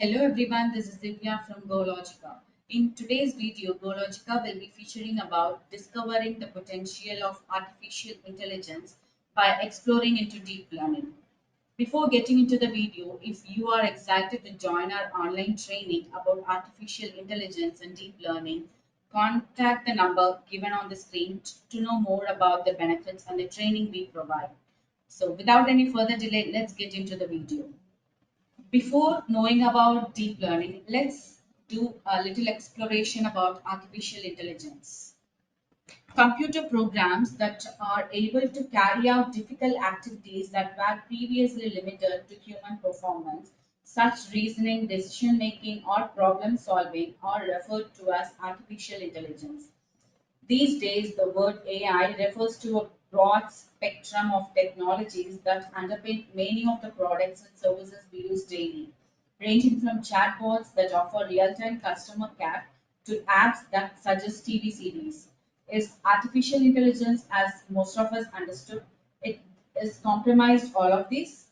Hello everyone, this is Divya from GoLogica. In today's video, GoLogica will be featuring about discovering the potential of artificial intelligence by exploring into deep learning. Before getting into the video, if you are excited to join our online training about artificial intelligence and deep learning, contact the number given on the screen to know more about the benefits and the training we provide. So without any further delay, let's get into the video. Before knowing about deep learning, let's do a little exploration about artificial intelligence. Computer programs that are able to carry out difficult activities that were previously limited to human performance, such reasoning, decision making, or problem solving, are referred to as artificial intelligence. These days, the word AI refers to a broad spectrum of technologies that underpin many of the products and services we use daily, ranging from chatbots that offer real time customer care to apps that suggest TV series. Is artificial intelligence, as most of us understood, it is compromised all of these?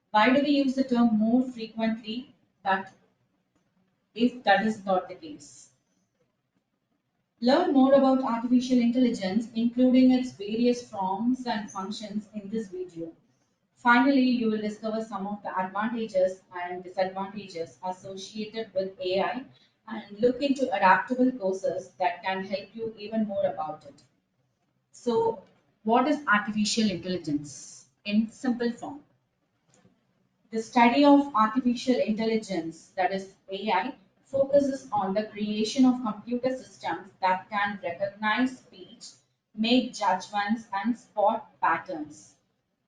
Why do we use the term more frequently that if that is not the case? Learn more about artificial intelligence, including its various forms and functions in this video. Finally, you will discover some of the advantages and disadvantages associated with AI and look into adaptable courses that can help you even more about it. So, what is artificial intelligence? In simple form, the study of artificial intelligence, that is AI, focuses on the creation of computer systems that can recognize speech, make judgments, and spot patterns,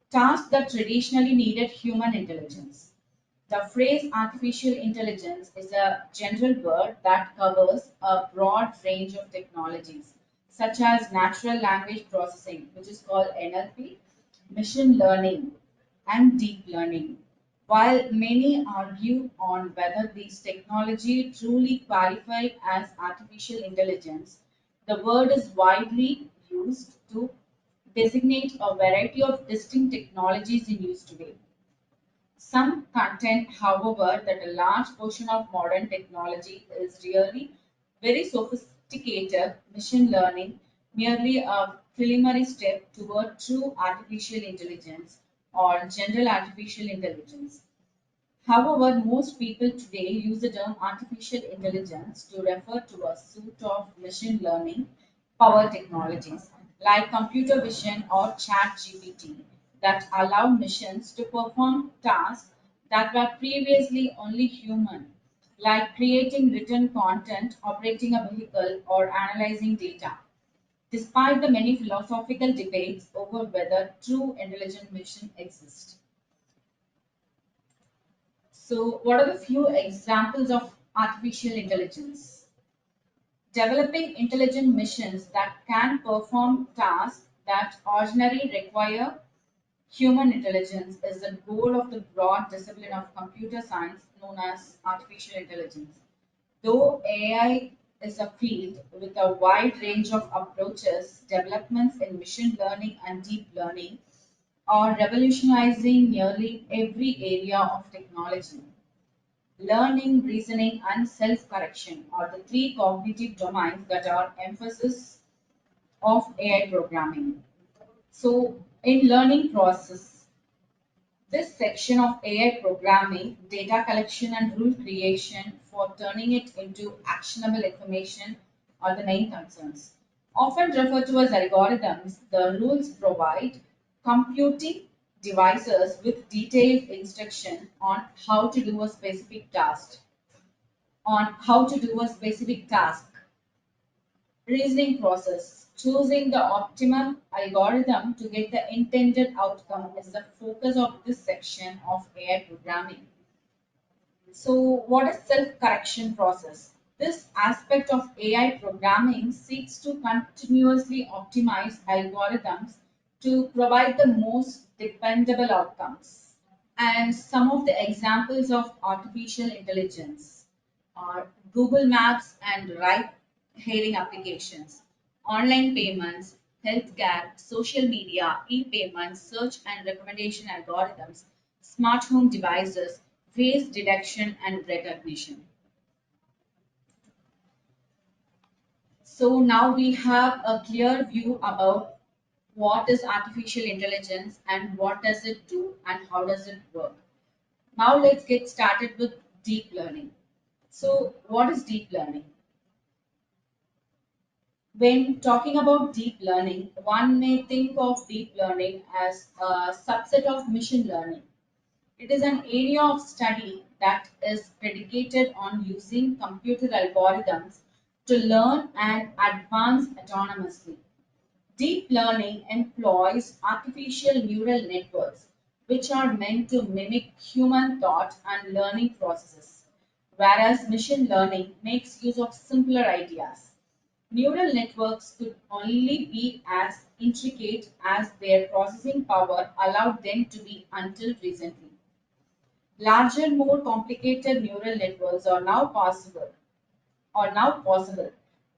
tasks that traditionally needed human intelligence. The phrase artificial intelligence is a general word that covers a broad range of technologies, such as natural language processing, which is called NLP, machine learning, and deep learning. While many argue on whether these technology truly qualify as artificial intelligence, the word is widely used to designate a variety of distinct technologies in use today. Some contend, however, that a large portion of modern technology is really very sophisticated machine learning, merely a preliminary step toward true artificial intelligence or general artificial intelligence. However, most people today use the term artificial intelligence to refer to a suite of machine learning power technologies like computer vision or ChatGPT that allow machines to perform tasks that were previously only human, like creating written content, operating a vehicle, or analyzing data. Despite the many philosophical debates over whether true intelligent machines exist. So, what are the few examples of artificial intelligence? Developing intelligent machines that can perform tasks that ordinarily require human intelligence is the goal of the broad discipline of computer science known as artificial intelligence. Though AI is a field with a wide range of approaches, developments in machine learning and deep learning are revolutionizing nearly every area of technology. Learning, reasoning, and self correction are the three cognitive domains that are emphasis of AI programming. So, in learning process, this section of AI programming, data collection, and rule creation for turning it into actionable information are the main concerns. Often referred to as algorithms, the rules provide computing devices with detailed instruction on how to do a specific task. Reasoning process. Choosing the optimum algorithm to get the intended outcome is the focus of this section of AI programming. So, what is self-correction process? This aspect of AI programming seeks to continuously optimize algorithms to provide the most dependable outcomes. And some of the examples of artificial intelligence are Google Maps and ride hailing applications, online payments, healthcare, social media, e payments, search and recommendation algorithms, smart home devices, face detection and recognition. So now we have a clear view about what is artificial intelligence and what does it do and how does it work. Now let's get started with deep learning. So what is deep learning? When talking about deep learning, one may think of deep learning as a subset of machine learning. It is an area of study that is predicated on using computer algorithms to learn and advance autonomously. Deep learning employs artificial neural networks, which are meant to mimic human thought and learning processes, whereas machine learning makes use of simpler ideas. Neural networks could only be as intricate as their processing power allowed them to be until recently. Larger, more complicated neural networks are now possible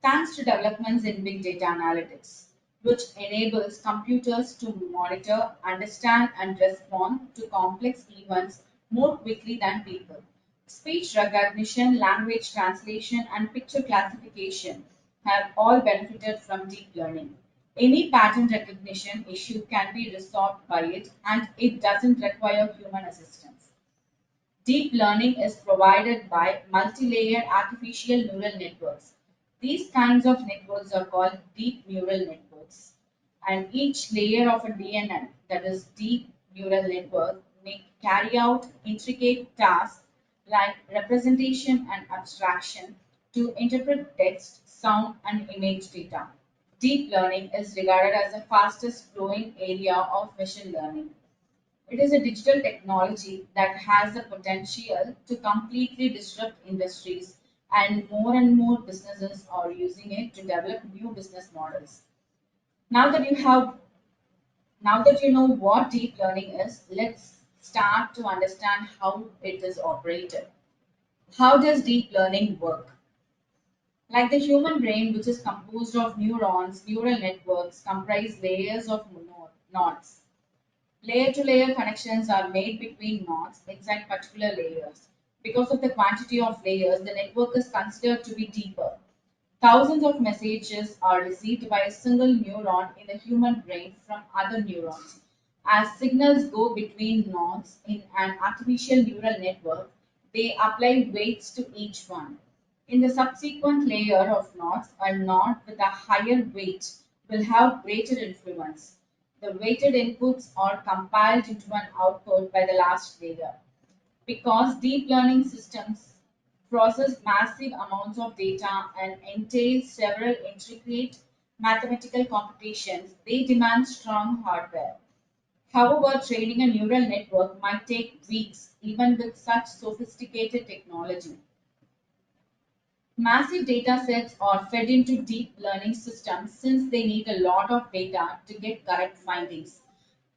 thanks to developments in big data analytics, which enables computers to monitor, understand, and respond to complex events more quickly than people. Speech recognition, language translation, and picture classification have all benefited from deep learning. Any pattern recognition issue can be resolved by it, and it doesn't require human assistance. Deep learning is provided by multi-layered artificial neural networks. These kinds of networks are called deep neural networks. And each layer of a DNN, that is deep neural network, may carry out intricate tasks like representation and abstraction to interpret text, sound, and image data. Deep learning is regarded as the fastest growing area of machine learning. It is a digital technology that has the potential to completely disrupt industries, and more businesses are using it to develop new business models. Now that you have now that you know what deep learning is, let's start to understand how it is operated. How does deep learning work? Like the human brain, which is composed of neurons, neural networks comprise layers of nodes. Layer to layer connections are made between nodes inside particular layers. Because of the quantity of layers, the network is considered to be deeper. Thousands of messages are received by a single neuron in the human brain from other neurons. As signals go between nodes in an artificial neural network, they apply weights to each one. In the subsequent layer of nodes, a node with a higher weight will have greater influence. The weighted inputs are compiled into an output by the last layer. Because deep learning systems process massive amounts of data and entail several intricate mathematical computations, they demand strong hardware. However, training a neural network might take weeks, even with such sophisticated technology. Massive data sets are fed into deep learning systems since they need a lot of data to get correct findings.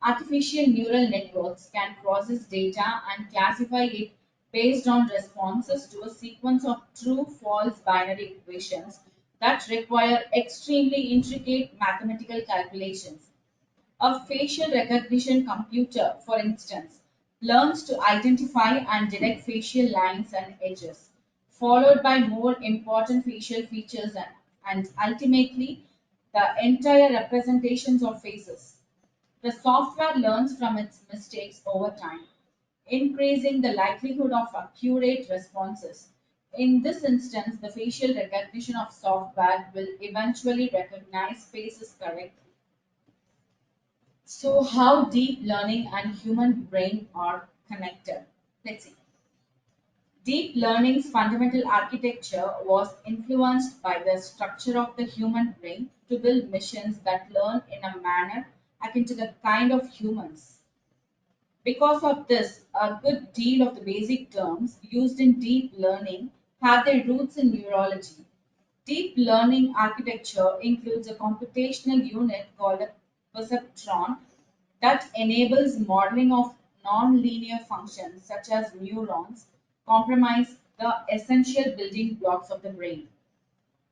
Artificial neural networks can process data and classify it based on responses to a sequence of true false binary equations that require extremely intricate mathematical calculations. A facial recognition computer, for instance, learns to identify and detect facial lines and edges, followed by more important facial features and ultimately the entire representations of faces. The software learns from its mistakes over time, increasing the likelihood of accurate responses. In this instance, the facial recognition of software will eventually recognize faces correctly. So, how deep learning and human brain are connected? Let's see. Deep learning's fundamental architecture was influenced by the structure of the human brain to build machines that learn in a manner akin to the kind of humans. Because of this, a good deal of the basic terms used in deep learning have their roots in neurology. Deep learning architecture includes a computational unit called a perceptron that enables modeling of nonlinear functions such as neurons, comprise the essential building blocks of the brain.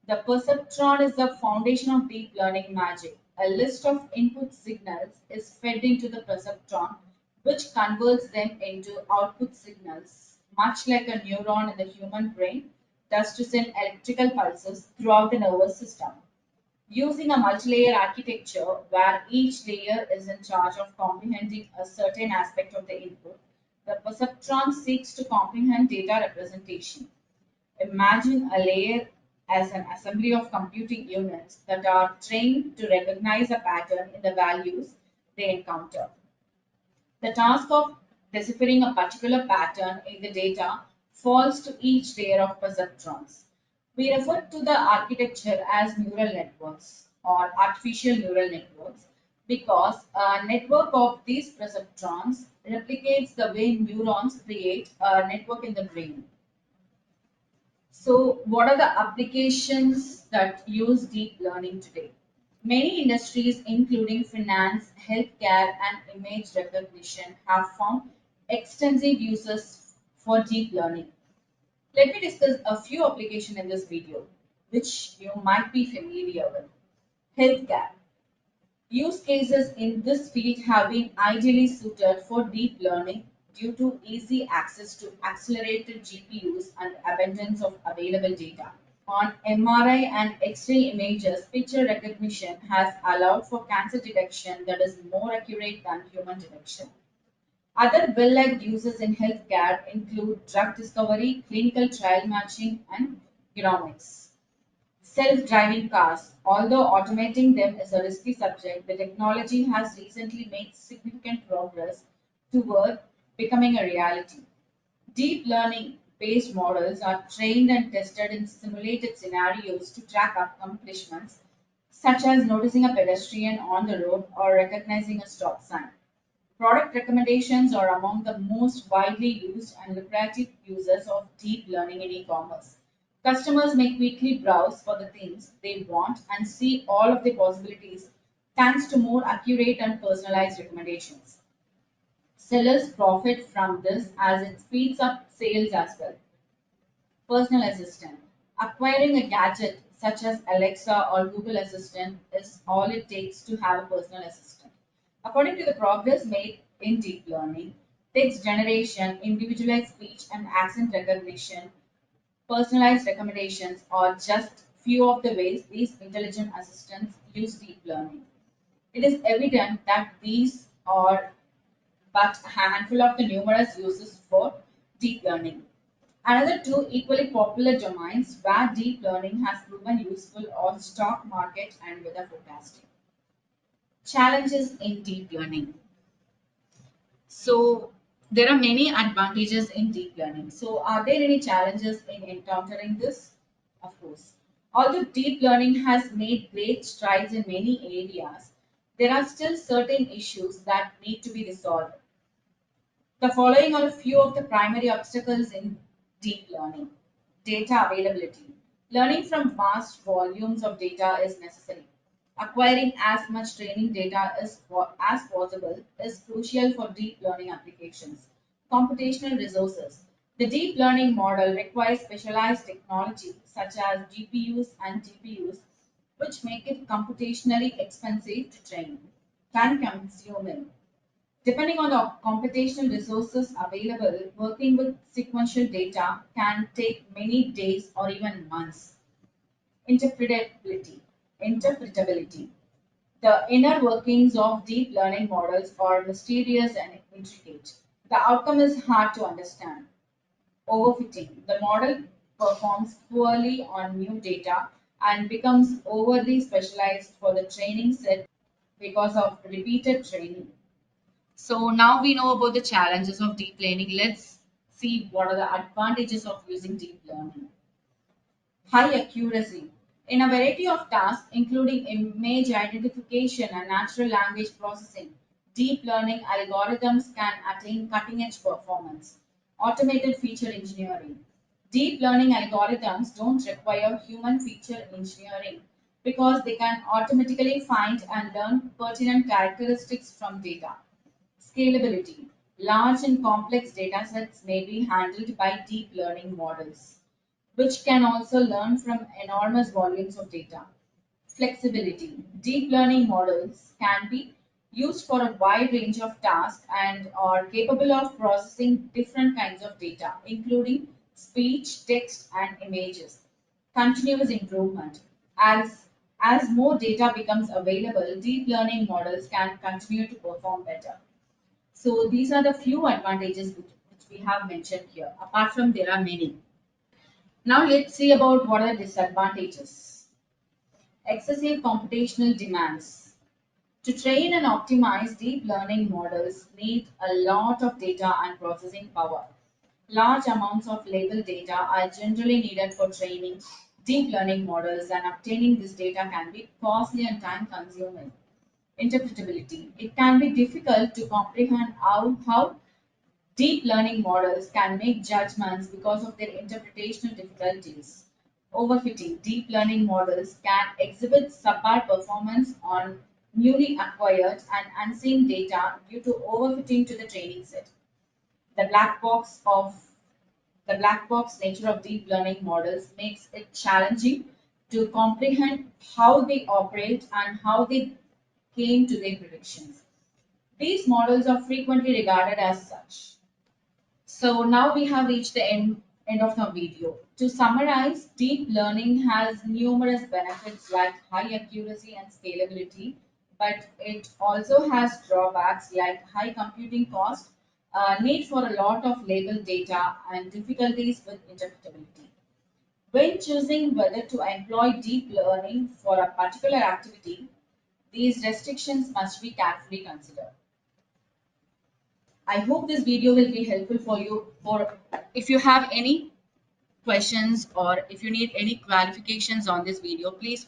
The perceptron is the foundation of deep learning magic. A list of input signals is fed into the perceptron, which converts them into output signals. much like a neuron in the human brain does to send electrical pulses throughout the nervous system. Using a multi-layer architecture where each layer is in charge of comprehending a certain aspect of the input, the perceptron seeks to comprehend data representation. Imagine a layer as an assembly of computing units that are trained to recognize a pattern in the values they encounter. The task of deciphering a particular pattern in the data falls to each layer of perceptrons. We refer to the architecture as neural networks or artificial neural networks because a network of these perceptrons replicates the way neurons create a network in the brain. So, what are the applications that use deep learning today? Many industries, including finance, healthcare, and image recognition, have found extensive uses for deep learning. Let me discuss a few applications in this video, which you might be familiar with. Healthcare. Use cases in this field have been ideally suited for deep learning due to easy access to accelerated GPUs and abundance of available data. On MRI and X-ray images, picture recognition has allowed for cancer detection that is more accurate than human detection. Other well-liked uses in healthcare include drug discovery, clinical trial matching, and genomics. Self-driving cars. Although automating them is a risky subject, the technology has recently made significant progress toward becoming a reality. Deep learning based models are trained and tested in simulated scenarios to track accomplishments such as noticing a pedestrian on the road or recognizing a stop sign. Product recommendations are among the most widely used and lucrative uses of deep learning in e-commerce. Customers may quickly browse for the things they want and see all of the possibilities thanks to more accurate and personalized recommendations. Sellers profit from this as it speeds up sales as well. Personal assistant. Acquiring a gadget such as Alexa or Google Assistant is all it takes to have a personal assistant. According to the progress made in deep learning, text generation, individualized speech and accent recognition, personalized recommendations are just few of the ways these intelligent assistants use deep learning. It is evident that these are but a handful of the numerous uses for deep learning. Another two equally popular domains where deep learning has proven useful are stock market and weather forecasting. Challenges in deep learning. So there are many advantages in deep learning. So are there any challenges in encountering this? Of course. Although deep learning has made great strides in many areas, there are still certain issues that need to be resolved. The following are a few of the primary obstacles in deep learning. Data availability. Learning from vast volumes of data is necessary. Acquiring as much training data as possible is crucial for deep learning applications. Computational resources. The deep learning model requires specialized technology such as GPUs and TPUs, which make it computationally expensive to train. Time consuming. Depending on the computational resources available, working with sequential data can take many days or even months. Interpretability. Interpretability. The inner workings of deep learning models are mysterious and intricate. The outcome is hard to understand. Overfitting. The model performs poorly on new data and becomes overly specialized for the training set because of repeated training. So now we know about the challenges of deep learning. Let's see what are the advantages of using deep learning. High accuracy. In a variety of tasks, including image identification and natural language processing, deep learning algorithms can attain cutting edge performance. Automated feature engineering. Deep learning algorithms don't require human feature engineering because they can automatically find and learn pertinent characteristics from data. Scalability. Large and complex datasets may be handled by deep learning models, which can also learn from enormous volumes of data. Flexibility. Deep learning models can be used for a wide range of tasks and are capable of processing different kinds of data, including speech, text, and images. Continuous improvement. As more data becomes available, deep learning models can continue to perform better. So these are the few advantages which we have mentioned here. Apart from there are many. Now let's see about what are the disadvantages. Excessive computational demands. To train and optimize deep learning models need a lot of data and processing power. Large amounts of labeled data are generally needed for training deep learning models, and obtaining this data can be costly and time consuming. Interpretability. It can be difficult to comprehend how deep learning models can make judgments because of their interpretational difficulties. Overfitting. Deep learning models can exhibit subpar performance on newly acquired and unseen data due to overfitting to the training set. The black box of the black box nature of deep learning models makes it challenging to comprehend how they operate and how they came to their predictions. These models are frequently regarded as such. So now we have reached the end of the video. To summarize, deep learning has numerous benefits like high accuracy and scalability, but it also has drawbacks like high computing cost, need for a lot of labeled data, and difficulties with interpretability. When choosing whether to employ deep learning for a particular activity, these restrictions must be carefully considered. I hope this video will be helpful for you. For if you have any questions or if you need any clarifications on this video, please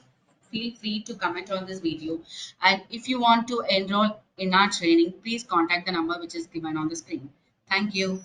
feel free to comment on this video. And if you want to enroll in our training, please contact the number which is given on the screen. Thank you.